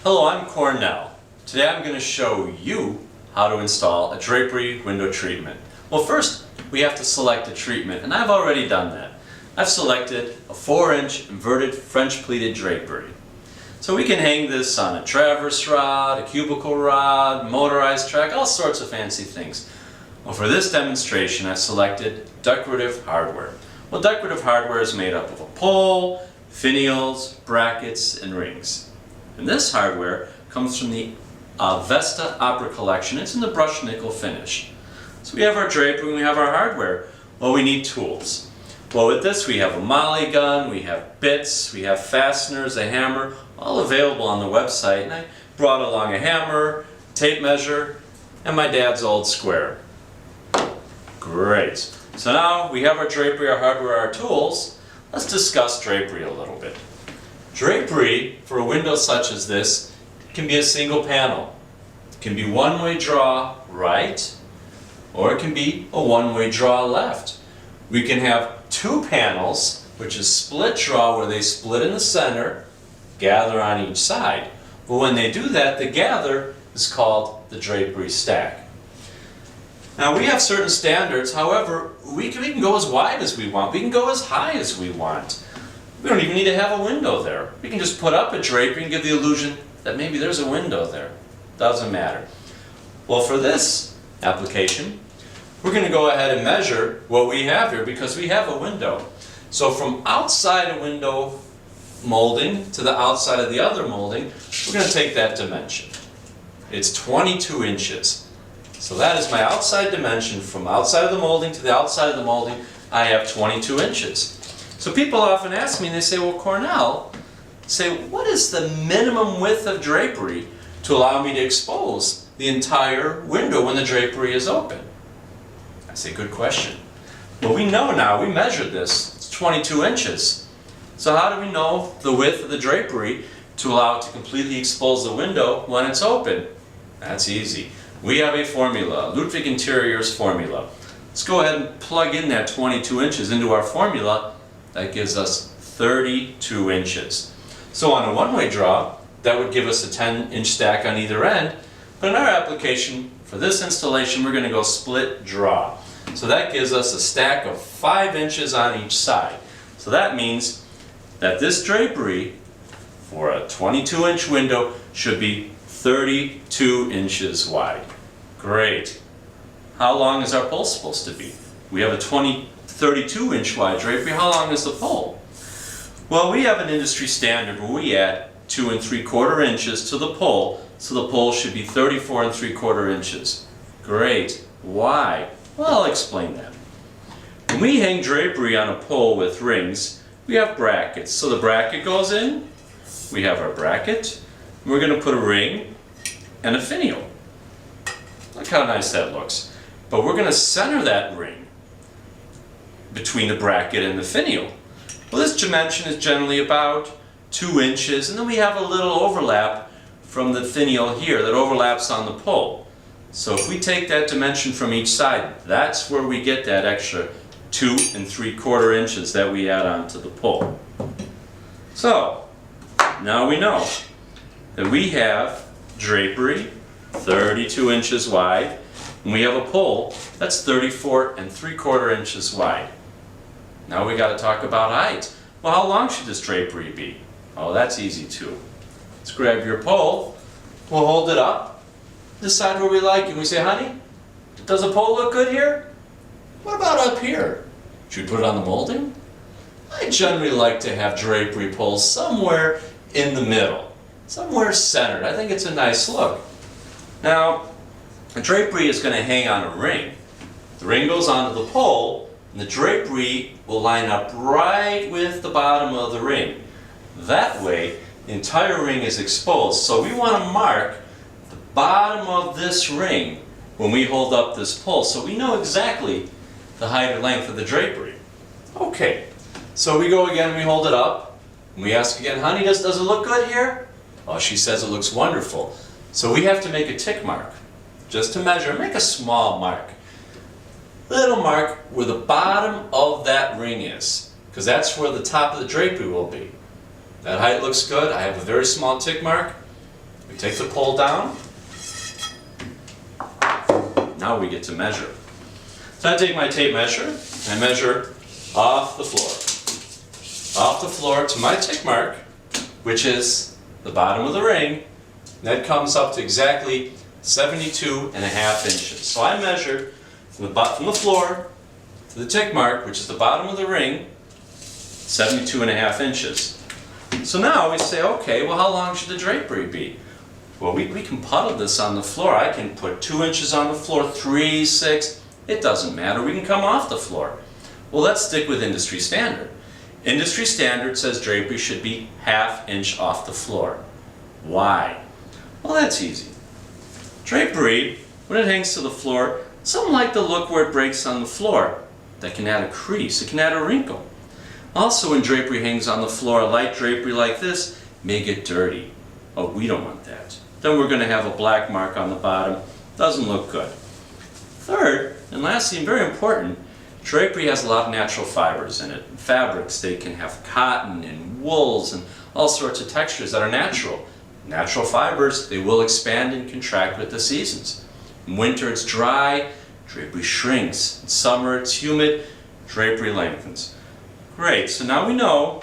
Hello, I'm Cornel. Today I'm going to show you how to install a drapery window treatment. Well, first we have to select a treatment, and I've already done that. I've selected a 4-inch inverted French pleated drapery. So we can hang this on a traverse rod, a cubicle rod, motorized track, all sorts of fancy things. Well, for this demonstration I selected decorative hardware. Well, decorative hardware is made up of a pole, finials, brackets, and rings. And this hardware comes from the Vesta Opera collection. It's in the brushed nickel finish. So we have our drapery and we have our hardware. Well, we need tools. Well, with this we have a molly gun, we have bits, we have fasteners, a hammer, all available on the website. And I brought along a hammer, tape measure, and my dad's old square. Great. So now we have our drapery, our hardware, our tools. Let's discuss drapery a little bit. Drapery, for a window such as this, can be a single panel. It can be one-way draw right, or it can be a one-way draw left. We can have two panels, which is split draw, where they split in the center, gather on each side. But when they do that, the gather is called the drapery stack. Now we have certain standards, however, we can go as wide as we want, we can go as high as we want. We don't even need to have a window there. We can just put up a drapery and give the illusion that maybe there's a window there. Doesn't matter. Well, for this application, we're going to go ahead and measure what we have here because we have a window. So from outside a window molding to the outside of the other molding, we're going to take that dimension. It's 22 inches. So that is my outside dimension. From outside of the molding to the outside of the molding, I have 22 inches. So people often ask me, and they say, well, Cornel, what is the minimum width of drapery to allow me to expose the entire window when the drapery is open? I say, good question. Well, we know now, we measured this, it's 22 inches. So how do we know the width of the drapery to allow it to completely expose the window when it's open? That's easy. We have a formula, Ludwig Interiors formula. Let's go ahead and plug in that 22 inches into our formula. That gives us 32 inches. So on a one-way draw, that would give us a 10-inch stack on either end. But in our application, for this installation, we're going to go split draw. So that gives us a stack of 5 inches on each side. So that means that this drapery, for a 22-inch window, should be 32 inches wide. Great. How long is our pole supposed to be? We have a 32-inch wide drapery. How long is the pole? Well, we have an industry standard where we add 2 3/4 inches to the pole, so the pole should be 34 3/4 inches. Great. Why? Well, I'll explain that. When we hang drapery on a pole with rings, we have brackets. So the bracket goes in, we have our bracket, and we're going to put a ring and a finial. Look how nice that looks. But we're going to center that ring between the bracket and the finial. Well, this dimension is generally about 2 inches, and then we have a little overlap from the finial here that overlaps on the pole. So if we take that dimension from each side, that's where we get that extra 2 3/4 inches that we add onto the pole. So now we know that we have drapery 32 inches wide, and we have a pole that's 34 3/4 inches wide. Now we got to talk about height. Well, how long should this drapery be? Oh, that's easy too. Let's grab your pole, we'll hold it up, decide where we like it, and we say, honey, does the pole look good here? What about up here? Should we put it on the molding? I generally like to have drapery poles somewhere in the middle, somewhere centered. I think it's a nice look. Now, the drapery is going to hang on a ring. The ring goes onto the pole, and the drapery will line up right with the bottom of the ring. That way, the entire ring is exposed. So we want to mark the bottom of this ring when we hold up this pole, so we know exactly the height or length of the drapery. Okay, so we go again, we hold it up, and we ask again, honey, does it look good here? Oh, she says it looks wonderful. So we have to make a tick mark, just to measure, make a small mark. Little mark where the bottom of that ring is, because that's where the top of the drapery will be. That height looks good. I have a very small tick mark. We take the pole down. Now we get to measure. So I take my tape measure, and I measure off the floor. Off the floor to my tick mark, which is the bottom of the ring. That comes up to exactly 72.5 inches. So I measured from the floor to the tick mark, which is the bottom of the ring, 72.5 inches. So now we say, okay, well, how long should the drapery be? Well, we can puddle this on the floor. I can put 2 inches on the floor, 3, 6, it doesn't matter. We can come off the floor. Well, let's stick with industry standard. Industry standard says drapery should be 1/2 inch off the floor. Why? Well, that's easy. Drapery, when it hangs to the floor, something like the look where it breaks on the floor. That can add a crease, it can add a wrinkle. Also, when drapery hangs on the floor, a light drapery like this may get dirty. Oh, we don't want that. Then we're going to have a black mark on the bottom. Doesn't look good. Third, and lastly, and very important, drapery has a lot of natural fibers in it. Fabrics, they can have cotton and wools and all sorts of textures that are natural. Natural fibers, they will expand and contract with the seasons. In winter it's dry, drapery shrinks. In summer it's humid, drapery lengthens. Great, so now we know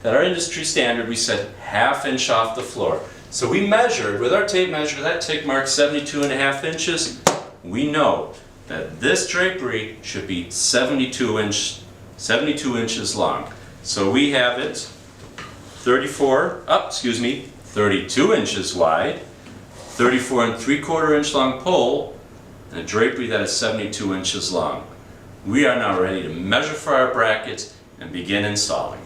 that our industry standard, we said 1/2 inch off the floor. So we measured, with our tape measure, that tick mark 72.5 inches. We know that this drapery should be 72 inches long. So we have it 32 inches wide, 34 3/4 inch long pole, and a drapery that is 72 inches long. We are now ready to measure for our brackets and begin installing.